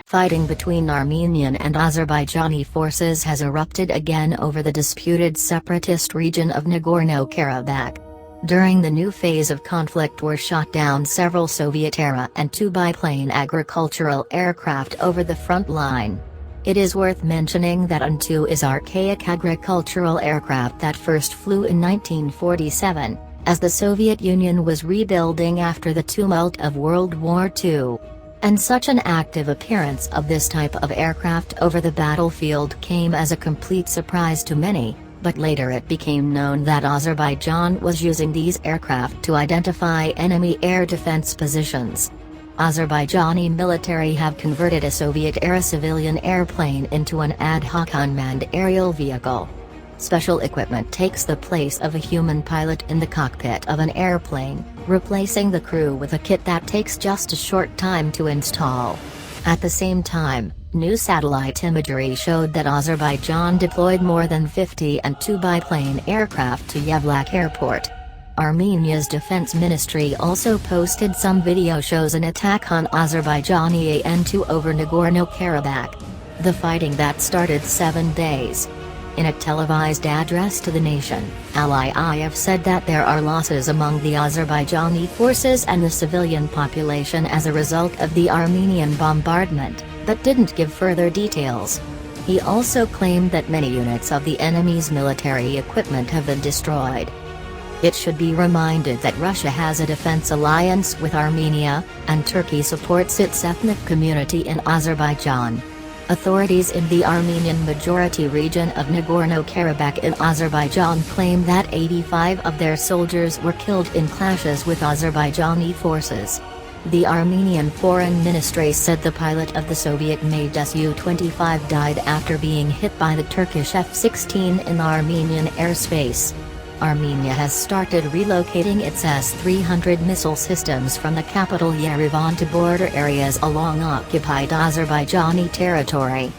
Fighting between Armenian and Azerbaijani forces has erupted again over the disputed separatist region of Nagorno Karabakh. During the new phase of conflict were shot down several Soviet-era An-2 biplane agricultural aircraft over the front line. It is worth mentioning that An-2 is archaic agricultural aircraft that first flew in 1947, as the Soviet Union was rebuilding after the tumult of World War II. And such an active appearance of this type of aircraft over the battlefield came as a complete surprise to many, but later it became known that Azerbaijan was using these aircraft to identify enemy air defense positions. Azerbaijani military have converted a Soviet-era civilian airplane into an ad hoc unmanned aerial vehicle. Special equipment takes the place of a human pilot in the cockpit of an airplane, replacing the crew with a kit that takes just a short time to install. At the same time, new satellite imagery showed that Azerbaijan deployed more than 50 An-2 biplane aircraft to Yevlakh airport. Armenia's defense ministry also posted some video shows an attack on Azerbaijani An-2 over Nagorno Karabakh. The fighting that started 7 days. In a televised address to the nation, Aliyev said that there are losses among the Azerbaijani forces and the civilian population as a result of the Armenian bombardment, but didn't give further details. He also claimed that many units of the enemy's military equipment have been destroyed. It should be reminded that Russia has a defense alliance with Armenia, and Turkey supports its ethnic community in Azerbaijan. Authorities in the Armenian-majority region of Nagorno-Karabakh in Azerbaijan claim that 85 of their soldiers were killed in clashes with Azerbaijani forces. The Armenian Foreign Ministry said the pilot of the Soviet-made Su-25 died after being hit by the Turkish F-16 in Armenian airspace. Armenia has started relocating its S-300 missile systems from the capital Yerevan to border areas along occupied Azerbaijani territory.